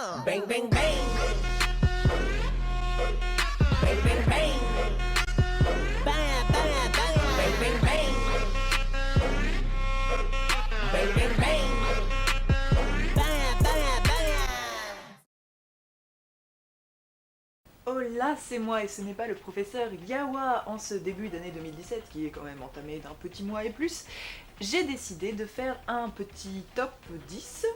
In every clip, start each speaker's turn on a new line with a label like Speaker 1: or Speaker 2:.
Speaker 1: Bang, bang, bang. Bang, bang, bang. Bang, bang, bang. Bang, bang, bang. Bang, bang, bang. Bang, bang, bang.
Speaker 2: Oh là, c'est moi et ce n'est pas le professeur Yawa en ce début d'année 2017 qui est quand même entamé d'un petit mois et plus. J'ai décidé de faire un petit top 10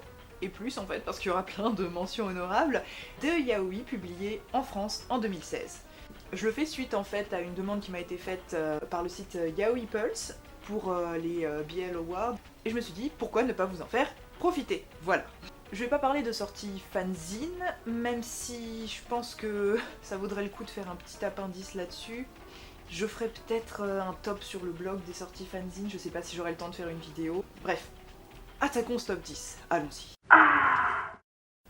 Speaker 2: et plus en fait parce qu'il y aura plein de mentions honorables de yaoi publiés en France en 2016. Je le fais suite en fait à une demande qui m'a été faite par le site Yaoi Pulse pour les BL Awards et je me suis dit pourquoi ne pas vous en faire profiter, voilà. Je vais pas parler de sortie fanzine, même si je pense que ça vaudrait le coup de faire un petit appendice là-dessus. Je ferai peut-être un top sur le blog des sorties fanzine, je sais pas si j'aurai le temps de faire une vidéo. Bref, attaquons ce top 10, allons-y.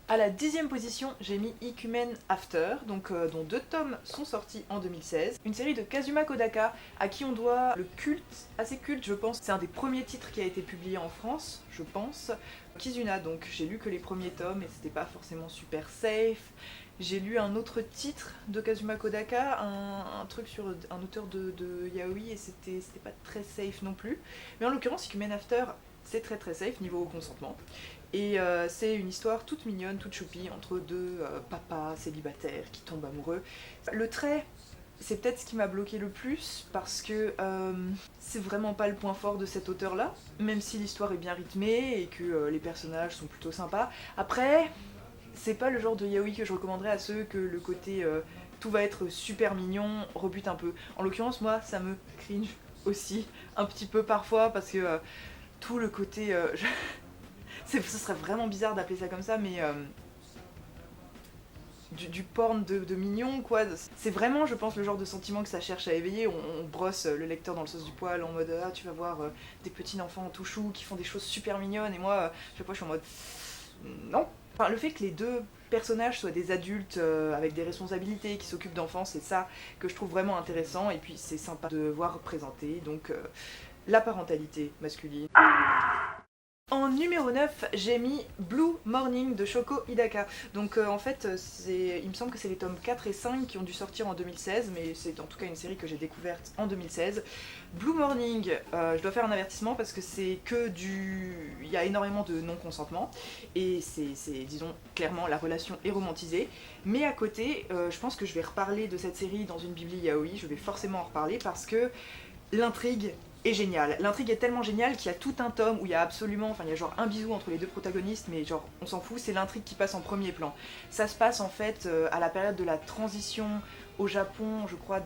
Speaker 2: À la 10e position, j'ai mis Ikumen After, donc, dont 2 tomes sont sortis en 2016. Une série de Kazuma Kodaka, à qui on doit le culte, assez culte je pense. C'est un des premiers titres qui a été publié en France, je pense. Kizuna, donc j'ai lu que les premiers tomes et c'était pas forcément super safe. J'ai lu un autre titre de Kazuma Kodaka, un truc sur un auteur de yaoi et c'était pas très safe non plus. Mais en l'occurrence, Ikumen After, c'est très très safe niveau consentement. Et c'est une histoire toute mignonne, toute choupie, entre deux papas célibataires qui tombent amoureux. Le trait, c'est peut-être ce qui m'a bloqué le plus, parce que c'est vraiment pas le point fort de cet auteur-là, même si l'histoire est bien rythmée et que les personnages sont plutôt sympas. Après, c'est pas le genre de yaoi que je recommanderais à ceux que le côté tout va être super mignon rebute un peu. En l'occurrence, moi, ça me cringe aussi, un petit peu parfois, parce que tout le côté... ce serait vraiment bizarre d'appeler ça comme ça, mais du porn de mignon, quoi. C'est vraiment, je pense, le genre de sentiment que ça cherche à éveiller. On brosse le lecteur dans le sens du poil en mode ah, tu vas voir des petits enfants tout choux qui font des choses super mignonnes, et moi, chaque fois, je suis en mode non. Enfin, le fait que les deux personnages soient des adultes avec des responsabilités qui s'occupent d'enfants, c'est ça que je trouve vraiment intéressant, et puis c'est sympa de voir représenter donc la parentalité masculine. En numéro 9, j'ai mis Blue Morning de Shoko Hidaka. Donc en fait, il me semble que c'est les tomes 4 et 5 qui ont dû sortir en 2016, mais c'est en tout cas une série que j'ai découverte en 2016. Blue Morning, je dois faire un avertissement parce que c'est que du... Il y a énormément de non-consentement, et c'est, disons, clairement, la relation est romantisée. Mais à côté, je pense que je vais reparler de cette série dans une bibli yaoi, je vais forcément en reparler parce que l'intrigue est géniale. L'intrigue est tellement géniale qu'il y a tout un tome où il y a absolument, enfin il y a genre un bisou entre les deux protagonistes, mais genre on s'en fout, c'est l'intrigue qui passe en premier plan. Ça se passe en fait à la période de la transition au Japon, je crois,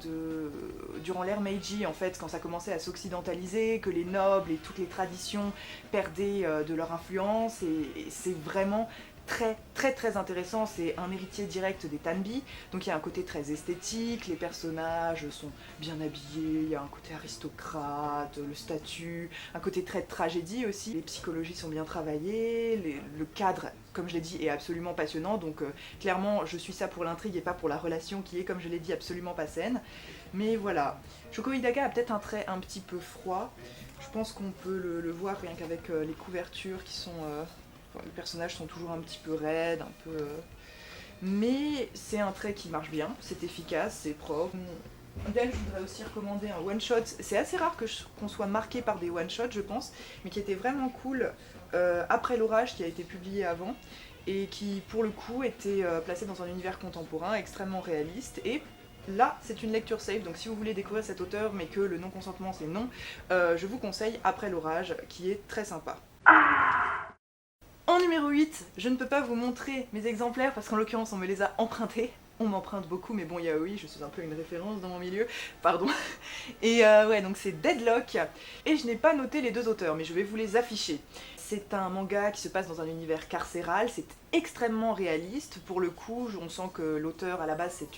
Speaker 2: durant l'ère Meiji, en fait, quand ça commençait à s'occidentaliser, que les nobles et toutes les traditions perdaient de leur influence, et c'est vraiment très très très intéressant. C'est un héritier direct des Tanbi, donc il y a un côté très esthétique, les personnages sont bien habillés, il y a un côté aristocrate, le statut, un côté très tragédie aussi, les psychologies sont bien travaillées, le cadre, comme je l'ai dit, est absolument passionnant, donc clairement je suis ça pour l'intrigue et pas pour la relation qui est, comme je l'ai dit, absolument pas saine. Mais voilà, Shoko Hidaka a peut-être un trait un petit peu froid, je pense qu'on peut le voir rien qu'avec les couvertures qui sont... Enfin, les personnages sont toujours un petit peu raides, un peu... Mais c'est un trait qui marche bien, c'est efficace, c'est propre. D'elle, je voudrais aussi recommander un one-shot. C'est assez rare qu'on soit marqué par des one-shots, je pense, mais qui était vraiment cool, Après l'orage, qui a été publié avant, et qui, pour le coup, était placé dans un univers contemporain, extrêmement réaliste, et là, c'est une lecture safe, donc si vous voulez découvrir cet auteur, mais que le non-consentement c'est non, je vous conseille Après l'orage, qui est très sympa. En numéro 8, je ne peux pas vous montrer mes exemplaires parce qu'en l'occurrence on me les a empruntés. On m'emprunte beaucoup, mais bon, yaoi, je suis un peu une référence dans mon milieu, pardon. Et ouais, donc c'est Deadlock, et je n'ai pas noté les deux auteurs, mais je vais vous les afficher. C'est un manga qui se passe dans un univers carcéral, c'est extrêmement réaliste, pour le coup, on sent que l'auteur à la base c'est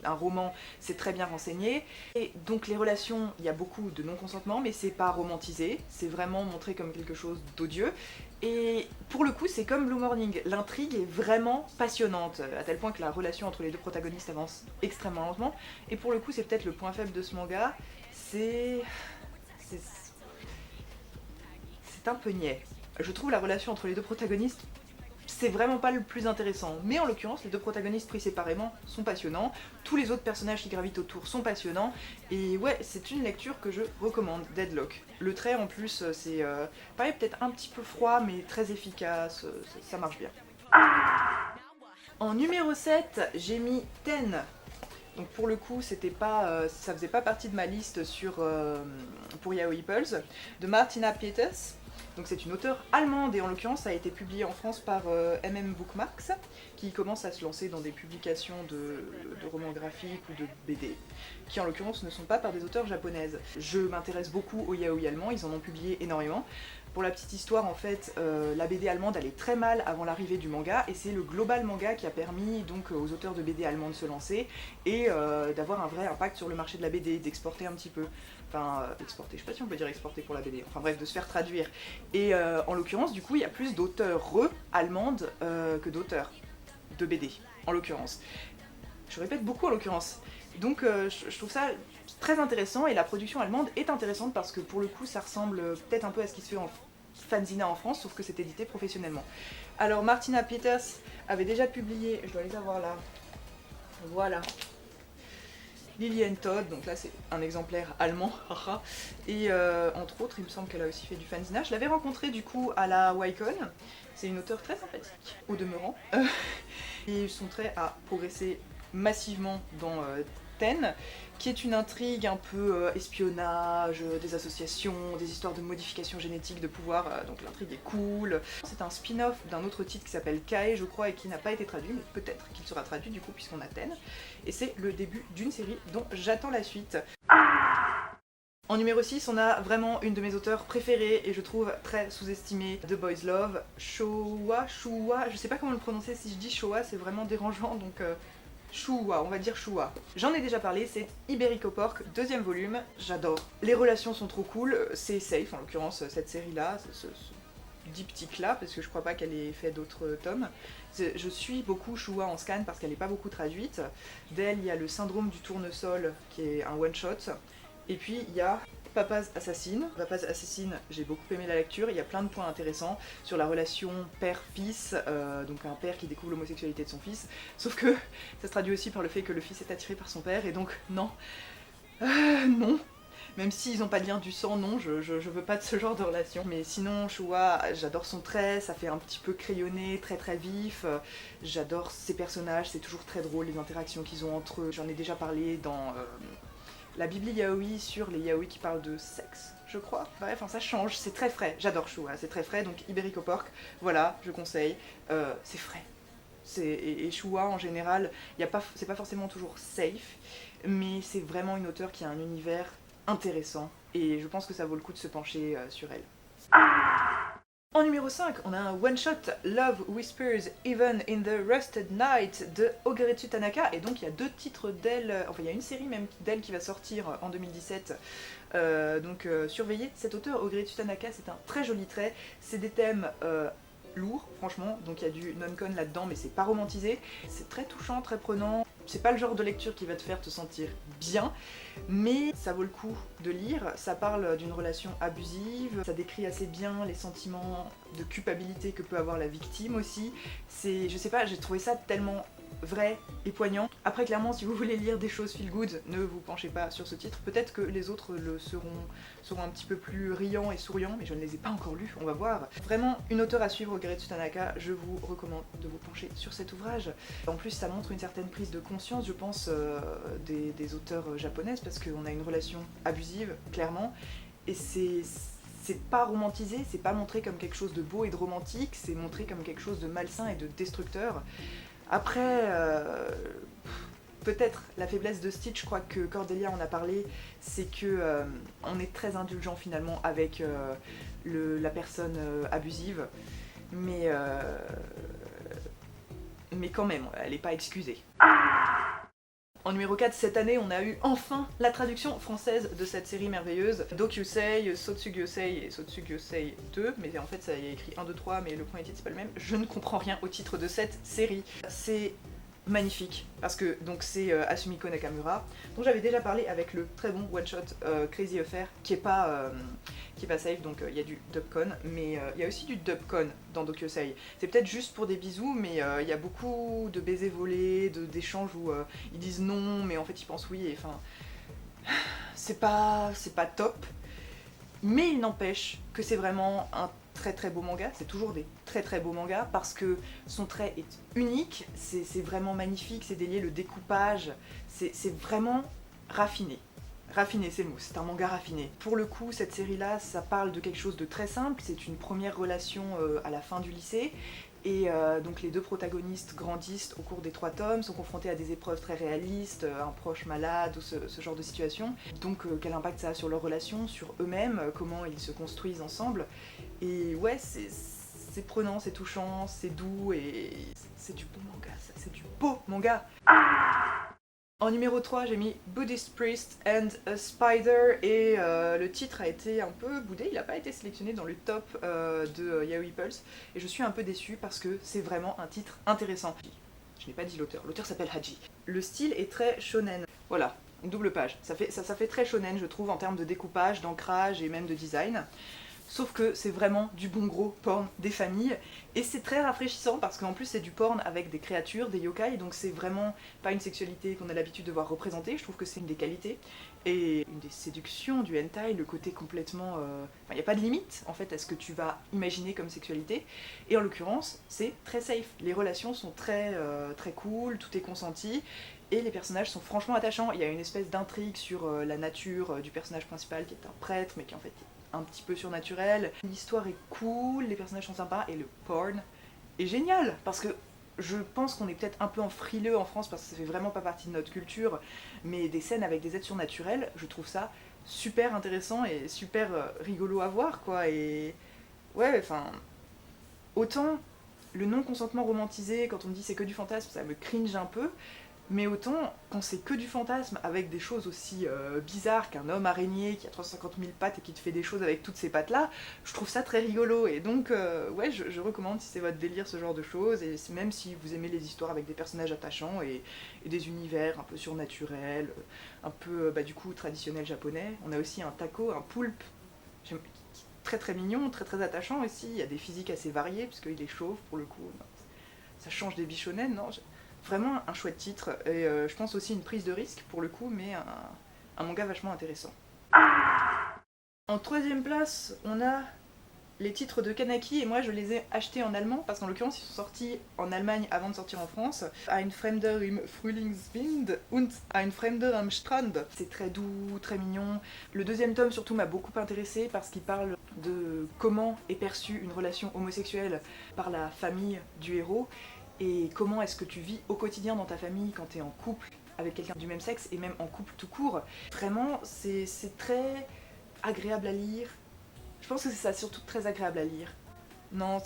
Speaker 2: un roman, c'est très bien renseigné, et donc les relations, il y a beaucoup de non-consentement, mais c'est pas romantisé, c'est vraiment montré comme quelque chose d'odieux, et pour le coup c'est comme Blue Morning, l'intrigue est vraiment passionnante, à tel point que la relation entre les deux protagonistes avance extrêmement lentement, et pour le coup c'est peut-être le point faible de ce manga, c'est un peu niais. Je trouve la relation entre les deux protagonistes c'est vraiment pas le plus intéressant. Mais en l'occurrence, les deux protagonistes pris séparément sont passionnants, tous les autres personnages qui gravitent autour sont passionnants, et ouais, c'est une lecture que je recommande, Deadlock. Le trait en plus, c'est pareil, peut-être un petit peu froid, mais très efficace, ça marche bien. En numéro 7, j'ai mis Ten. Donc pour le coup, c'était pas, ça faisait pas partie de ma liste pour Yaoi Pulse, de Martina Peters. Donc c'est une auteure allemande et en l'occurrence ça a été publié en France par MM Bookmarks, qui commence à se lancer dans des publications de romans graphiques ou de BD, qui en l'occurrence ne sont pas par des auteurs japonaises. Je m'intéresse beaucoup aux yaoi allemands, ils en ont publié énormément. Pour la petite histoire, en fait, la BD allemande allait très mal avant l'arrivée du manga, et c'est le global manga qui a permis donc aux auteurs de BD allemands de se lancer et d'avoir un vrai impact sur le marché de la BD, d'exporter un petit peu. Enfin, exporter, je sais pas si on peut dire exporter pour la BD, enfin bref, de se faire traduire. Et en l'occurrence, du coup, il y a plus d'auteurs allemandes que d'auteurs de BD, en l'occurrence. Je répète beaucoup en l'occurrence. Donc je trouve ça très intéressant, et la production allemande est intéressante parce que pour le coup, ça ressemble peut-être un peu à ce qui se fait en fanzina en France, sauf que c'est édité professionnellement. Alors Martina Peters avait déjà publié, je dois les avoir là, voilà, Lily and Todd, donc là c'est un exemplaire allemand, et entre autres il me semble qu'elle a aussi fait du fanzina. Je l'avais rencontrée du coup à la YCon, c'est une auteure très sympathique au demeurant, et son trait a progressé massivement dans Ten, qui est une intrigue un peu espionnage, des associations, des histoires de modification génétique de pouvoir, donc l'intrigue est cool. C'est un spin-off d'un autre titre qui s'appelle Kae, je crois, et qui n'a pas été traduit, mais peut-être qu'il sera traduit du coup puisqu'on a Ten. Et c'est le début d'une série dont j'attends la suite. En numéro 6, on a vraiment une de mes auteurs préférées et je trouve très sous-estimée, The Boys Love, Showa, je sais pas comment le prononcer, si je dis Showa c'est vraiment dérangeant, donc Shua, on va dire Shua. J'en ai déjà parlé, c'est Iberico Pork, 2e volume, j'adore. Les relations sont trop cool, c'est safe en l'occurrence cette série-là, ce diptyque-là, parce que je crois pas qu'elle ait fait d'autres tomes. Je suis beaucoup Shua en scan parce qu'elle n'est pas beaucoup traduite. D'elle, il y a le syndrome du tournesol qui est un one-shot. Et puis il y a Papa's Assassin. Papa's Assassin, j'ai beaucoup aimé la lecture, il y a plein de points intéressants sur la relation père-fils, donc un père qui découvre l'homosexualité de son fils, sauf que ça se traduit aussi par le fait que le fils est attiré par son père, et donc non, non, même s'ils n'ont pas de lien du sang, non, je veux pas de ce genre de relation. Mais sinon, Shua, j'adore son trait, ça fait un petit peu crayonné, très très vif, j'adore ses personnages, c'est toujours très drôle les interactions qu'ils ont entre eux, j'en ai déjà parlé dans la Bibli Yaoi sur les yaoi qui parlent de sexe, je crois. Bref, enfin, ça change, c'est très frais, j'adore Shua, c'est très frais, donc Iberico Pork, voilà, je conseille, c'est frais. Et Shua en général, c'est pas forcément toujours safe, mais c'est vraiment une auteure qui a un univers intéressant, et je pense que ça vaut le coup de se pencher sur elle. En numéro 5, on a un one-shot, Love Whispers Even in the Rusted Night de Ogeretsu Tanaka, et donc il y a 2 titres d'elle, enfin il y a une série même d'elle qui va sortir en 2017, donc surveillez cet auteur, Ogeretsu Tanaka, c'est un très joli trait, c'est des thèmes lourds franchement, donc il y a du non-con là-dedans mais c'est pas romantisé, c'est très touchant, très prenant, c'est pas le genre de lecture qui va te faire te sentir bien, mais ça vaut le coup de lire, ça parle d'une relation abusive, ça décrit assez bien les sentiments de culpabilité que peut avoir la victime aussi, je sais pas, j'ai trouvé ça tellement vrai et poignant. Après clairement si vous voulez lire des choses feel good, ne vous penchez pas sur ce titre, peut-être que les autres le seront un petit peu plus riants et souriants, mais je ne les ai pas encore lus, on va voir. Vraiment une auteure à suivre, Ogeretsu Tanaka, je vous recommande de vous pencher sur cet ouvrage. En plus ça montre une certaine prise de conscience, je pense, des auteurs japonaises, parce qu'on a une relation abusive, clairement, et c'est pas romantisé, c'est pas montré comme quelque chose de beau et de romantique, c'est montré comme quelque chose de malsain et de destructeur. Après, peut-être la faiblesse de Stitch, je crois que Cordelia en a parlé, c'est que on est très indulgent finalement avec la personne abusive, mais quand même, elle n'est pas excusée. En numéro 4, cette année, on a eu enfin la traduction française de cette série merveilleuse, Dokyusei, Sotsugyosei et Sotsugyosei 2, mais en fait ça y est écrit 1, 2, 3, mais le premier titre c'est pas le même. Je ne comprends rien au titre de cette série. C'est magnifique, parce que donc c'est Asumiko Nakamura, dont j'avais déjà parlé avec le très bon one-shot Crazy Affair, qui est pas safe, donc il y a du dubcon, mais il y a aussi du dubcon dans Dokyosei. C'est peut-être juste pour des bisous, mais il y a beaucoup de baisers volés, d'échanges où ils disent non, mais en fait ils pensent oui, et enfin... c'est pas top, mais il n'empêche que c'est vraiment un très très beau manga, c'est toujours des très très beaux mangas parce que son trait est unique, c'est vraiment magnifique, c'est délié, le découpage, c'est vraiment raffiné. Raffiné, c'est le mot, c'est un manga raffiné. Pour le coup, cette série-là, ça parle de quelque chose de très simple, c'est une première relation à la fin du lycée, et donc les deux protagonistes grandissent au cours des 3 tomes, sont confrontés à des épreuves très réalistes, un proche malade ou ce genre de situation. Donc quel impact ça a sur leur relation, sur eux-mêmes, comment ils se construisent ensemble. Et ouais, c'est prenant, c'est touchant, c'est doux et c'est du beau manga, ça, c'est du beau manga. En numéro 3, j'ai mis Buddhist Priest and a Spider, et le titre a été un peu boudé, il n'a pas été sélectionné dans le top de Yaoi Pulse, et je suis un peu déçue parce que c'est vraiment un titre intéressant. Je n'ai pas dit l'auteur s'appelle Haji. Le style est très shonen. Voilà, une double page. Ça fait très shonen, je trouve, en termes de découpage, d'ancrage et même de design. Sauf que c'est vraiment du bon gros porn des familles, et c'est très rafraîchissant parce qu'en plus c'est du porn avec des créatures, des yokai, donc c'est vraiment pas une sexualité qu'on a l'habitude de voir représentée. Je trouve que c'est une des qualités et une des séductions du hentai, le côté complètement... Enfin, il n'y a pas de limite en fait à ce que tu vas imaginer comme sexualité, et en l'occurrence c'est très safe, les relations sont très cool, tout est consenti, et les personnages sont franchement attachants. Il y a une espèce d'intrigue sur la nature du personnage principal qui est un prêtre mais qui en fait un petit peu surnaturel. L'histoire est cool, les personnages sont sympas, et le porn est génial, parce que je pense qu'on est peut-être un peu en frileux en France parce que ça fait vraiment pas partie de notre culture, mais des scènes avec des êtres surnaturels, je trouve ça super intéressant et super rigolo à voir, quoi. Et ouais, enfin, autant le non-consentement romantisé, quand on me dit c'est que du fantasme, ça me cringe un peu, mais autant quand c'est que du fantasme avec des choses aussi bizarres qu'un homme araignée qui a 350 000 pattes et qui te fait des choses avec toutes ces pattes là, je trouve ça très rigolo. Et donc ouais, je recommande si c'est votre délire ce genre de choses, et même si vous aimez les histoires avec des personnages attachants et des univers un peu surnaturels, un peu du coup traditionnels japonais. On a aussi un taco, un poulpe, très très mignon, très très attachant aussi. Il y a des physiques assez variées puisqu'il est chauve pour le coup. Ça change des bichonnets, non? Vraiment un chouette titre, et je pense aussi une prise de risque pour le coup, mais un manga vachement intéressant. En 3ème place, on a les titres de Kanaki, et moi je les ai achetés en allemand, parce qu'en l'occurrence ils sont sortis en Allemagne avant de sortir en France. Ein Fremder im Frühlingswind und Ein Fremder am Strand. C'est très doux, très mignon. Le 2e tome surtout m'a beaucoup intéressée parce qu'il parle de comment est perçue une relation homosexuelle par la famille du héros, et comment est-ce que tu vis au quotidien dans ta famille quand t'es en couple avec quelqu'un du même sexe, et même en couple tout court. Vraiment, c'est très agréable à lire. Je pense que c'est ça, surtout très agréable à lire. Non,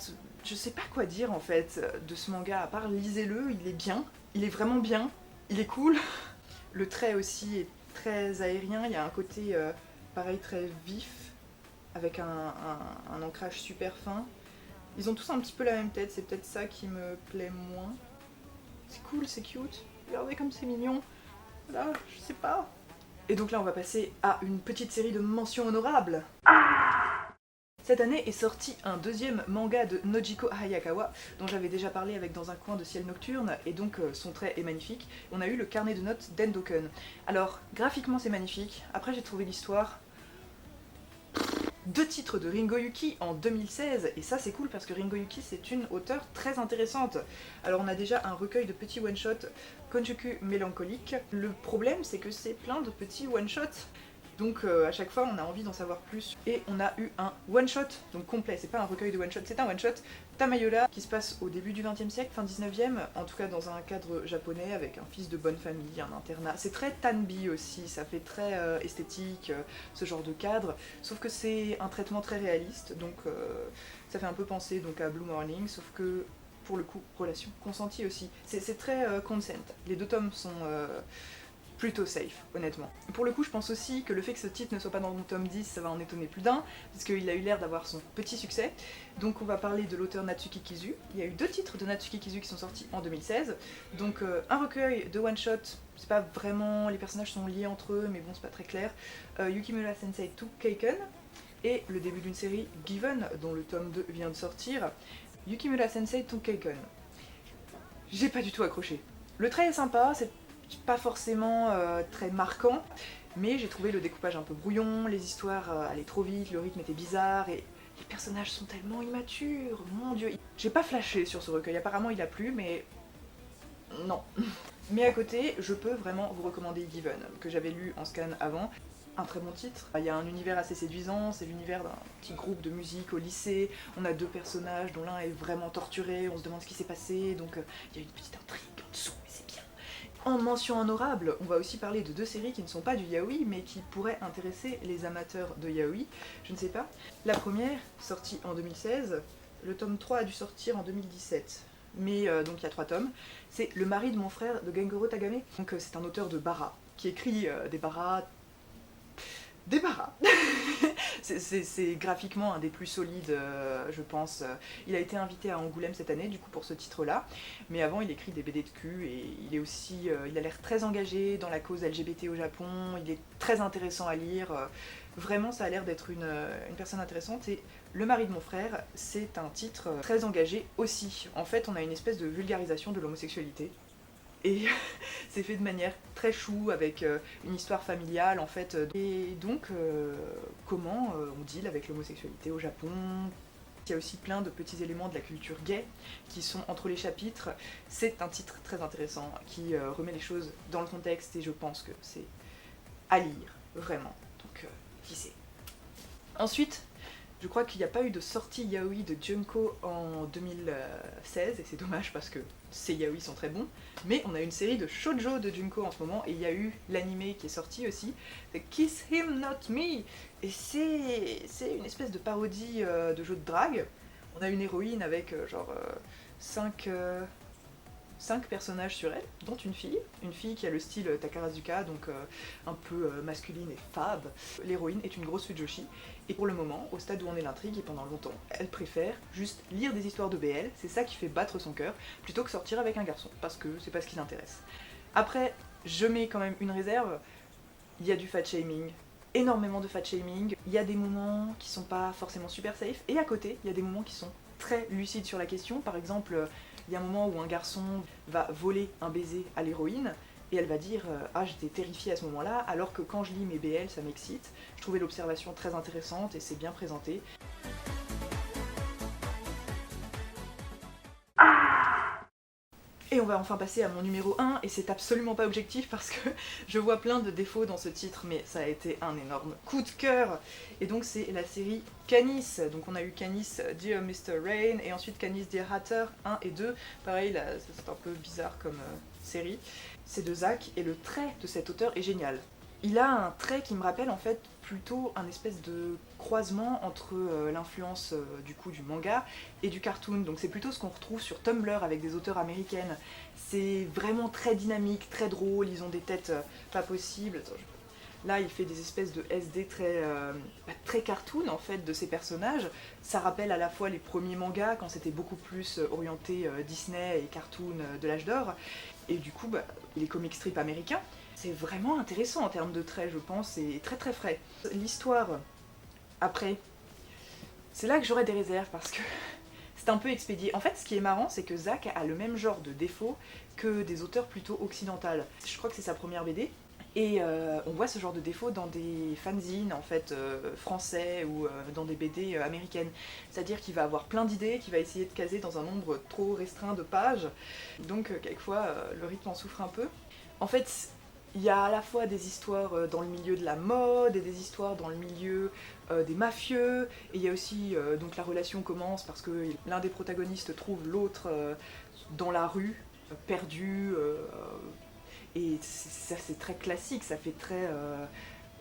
Speaker 2: je sais pas quoi dire en fait de ce manga, à part lisez-le, il est bien, il est vraiment bien, il est cool. Le trait aussi est très aérien, il y a un côté pareil très vif, avec un ancrage super fin. Ils ont tous un petit peu la même tête, c'est peut-être ça qui me plaît moins. C'est cool, c'est cute, regardez comme c'est mignon. Voilà, je sais pas. Et donc là on va passer à une petite série de mentions honorables. Cette année est sorti un 2e manga de Nojiko Hayakawa, dont j'avais déjà parlé avec Dans un coin de ciel nocturne, et donc son trait est magnifique. On a eu le carnet de notes d'Endoken. Alors, graphiquement c'est magnifique, après j'ai trouvé l'histoire... 2 titres de Ringo Yuki en 2016, et ça c'est cool parce que Ringo Yuki c'est une auteure très intéressante. Alors on a déjà un recueil de petits one-shots, Konjuku mélancolique. Le problème c'est que c'est plein de petits one-shots, donc à chaque fois on a envie d'en savoir plus. Et on a eu un one-shot, donc complet, c'est pas un recueil de one-shot, c'est un one-shot, Tamayola, qui se passe au début du 20e siècle, fin 19e, en tout cas dans un cadre japonais, avec un fils de bonne famille, un internat. C'est très Tanbi aussi, ça fait très esthétique, ce genre de cadre, sauf que c'est un traitement très réaliste, donc ça fait un peu penser donc, à Blue Morning, sauf que pour le coup, relation consentie aussi. C'est très consent. Les 2 tomes sont plutôt safe, honnêtement. Pour le coup, je pense aussi que le fait que ce titre ne soit pas dans mon tome 10, ça va en étonner plus d'un, parce qu'il a eu l'air d'avoir son petit succès. Donc on va parler de l'auteur Natsuki Kizu. Il y a eu 2 titres de Natsuki Kizu qui sont sortis en 2016. Donc un recueil de one-shot, c'est pas vraiment... les personnages sont liés entre eux, mais bon, c'est pas très clair. Yukimura Sensei to Keiken, et le début d'une série, Given, dont le tome 2 vient de sortir. Yukimura Sensei to Keiken. J'ai pas du tout accroché. Le trait est sympa, c'est pas forcément très marquant, mais j'ai trouvé le découpage un peu brouillon, les histoires allaient trop vite, le rythme était bizarre, et les personnages sont tellement immatures, mon dieu. J'ai pas flashé sur ce recueil, apparemment il a plu, mais non. Mais à côté, je peux vraiment vous recommander Given, que j'avais lu en scan avant. Un très bon titre. Il y a un univers assez séduisant, c'est l'univers d'un petit groupe de musique au lycée. On a 2 personnages dont l'un est vraiment torturé, on se demande ce qui s'est passé, donc il y a une petite intrigue en dessous, mais c'est bien. En mention honorable, on va aussi parler de 2 séries qui ne sont pas du yaoi, mais qui pourraient intéresser les amateurs de yaoi, je ne sais pas. La première, sortie en 2016, le tome 3 a dû sortir en 2017. Mais donc il y a 3 tomes, c'est Le mari de mon frère de Gengoro Tagame. Donc c'est un auteur de bara, qui écrit des baras... c'est graphiquement un des plus solides, je pense. Il a été invité à Angoulême cette année, du coup, pour ce titre-là. Mais avant, il écrit des BD de cul, et il est aussi... il a l'air très engagé dans la cause LGBT au Japon, il est très intéressant à lire. Vraiment, ça a l'air d'être une personne intéressante. Et Le mari de mon frère, c'est un titre très engagé aussi. En fait, on a une espèce de vulgarisation de l'homosexualité. Et c'est fait de manière très chou, avec une histoire familiale en fait. Et donc, comment on deal avec l'homosexualité au Japon. Il y a aussi plein de petits éléments de la culture gay qui sont entre les chapitres. C'est un titre très intéressant qui remet les choses dans le contexte, et je pense que c'est à lire, vraiment. Donc, qui sait. Ensuite, je crois qu'il n'y a pas eu de sortie yaoi de Junko en 2016, et c'est dommage parce que ces yaoi sont très bons, mais on a une série de shoujo de Junko en ce moment, et il y a eu l'anime qui est sorti aussi, c'est Kiss Him Not Me, et c'est une espèce de parodie de jeu de drague. On a une héroïne avec genre 5 personnages sur elle, dont une fille qui a le style Takarazuka, donc un peu masculine et fab. L'héroïne est une grosse fujoshi, et pour le moment, au stade où on est l'intrigue, et pendant longtemps, elle préfère juste lire des histoires de BL, c'est ça qui fait battre son cœur, plutôt que sortir avec un garçon, parce que c'est pas ce qui l'intéresse. Après, je mets quand même une réserve, il y a du fat-shaming, énormément de fat-shaming, il y a des moments qui sont pas forcément super safe, et à côté, il y a des moments qui sont très lucides sur la question. Par exemple, il y a un moment où un garçon va voler un baiser à l'héroïne, et elle va dire ah, j'étais terrifiée à ce moment-là, alors que quand je lis mes BL, ça m'excite. Je trouvais l'observation très intéressante, et c'est bien présenté. Et on va enfin passer à mon numéro 1, et c'est absolument pas objectif parce que je vois plein de défauts dans ce titre, mais ça a été un énorme coup de cœur. Et donc c'est la série Canis. Donc on a eu Canis Dear Mr. Rain, et ensuite Canis Dear Hatter 1 et 2. Pareil, là, c'est un peu bizarre comme série. C'est de Zach, et le trait de cet auteur est génial. Il a un trait qui me rappelle en fait plutôt un espèce de croisement entre l'influence du coup du manga et du cartoon. Donc c'est plutôt ce qu'on retrouve sur Tumblr avec des auteurs américaines. C'est vraiment très dynamique, très drôle, ils ont des têtes pas possibles. Attends, là il fait des espèces de SD très cartoon en fait de ces personnages. Ça rappelle à la fois les premiers mangas quand c'était beaucoup plus orienté Disney et cartoon de l'âge d'or. Et du coup les comic strips américains. C'est vraiment intéressant en termes de traits, je pense, et très très frais. L'histoire, après, c'est là que j'aurais des réserves parce que c'est un peu expédié. En fait, ce qui est marrant, c'est que Zach a le même genre de défaut que des auteurs plutôt occidentales. Je crois que c'est sa première BD. Et on voit ce genre de défaut dans des fanzines en fait français ou dans des BD américaines. C'est-à-dire qu'il va avoir plein d'idées, qu'il va essayer de caser dans un nombre trop restreint de pages. Donc quelquefois le rythme en souffre un peu. En fait, il y a à la fois des histoires dans le milieu de la mode et des histoires dans le milieu des mafieux, et il y a aussi, donc la relation commence parce que l'un des protagonistes trouve l'autre dans la rue, perdu, et ça c'est très classique, ça fait très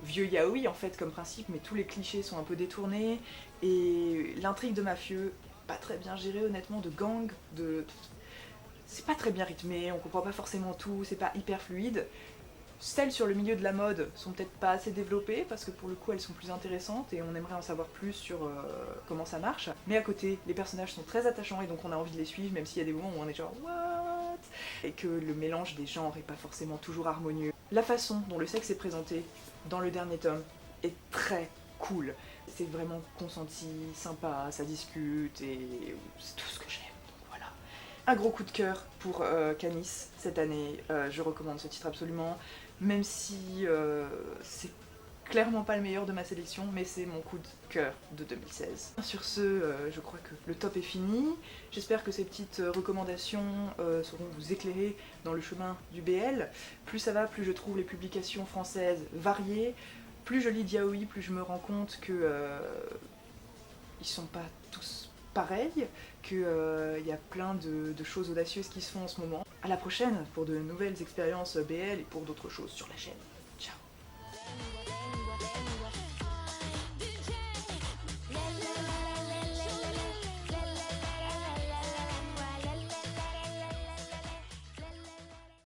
Speaker 2: vieux yaoi en fait comme principe, mais tous les clichés sont un peu détournés, et l'intrigue de mafieux, pas très bien gérée honnêtement, de gang, c'est pas très bien rythmé, on comprend pas forcément tout, c'est pas hyper fluide. Celles sur le milieu de la mode sont peut-être pas assez développées parce que pour le coup elles sont plus intéressantes et on aimerait en savoir plus sur comment ça marche. Mais à côté, les personnages sont très attachants et donc on a envie de les suivre même s'il y a des moments où on est genre what, et que le mélange des genres est pas forcément toujours harmonieux. La façon dont le sexe est présenté dans le dernier tome est très cool. C'est vraiment consenti, sympa, ça discute et c'est tout ce que j'aime. Donc voilà. Un gros coup de cœur pour Canis cette année. Je recommande ce titre absolument, même si c'est clairement pas le meilleur de ma sélection, mais c'est mon coup de cœur de 2016. Sur ce, je crois que le top est fini. J'espère que ces petites recommandations sauront vous éclairer dans le chemin du BL. Plus ça va, plus je trouve les publications françaises variées. Plus je lis Yaoi, plus je me rends compte que ils sont pas tous pareils, qu'il y a plein de choses audacieuses qui se font en ce moment. À la prochaine pour de nouvelles expériences BL et pour d'autres choses sur la chaîne. Ciao.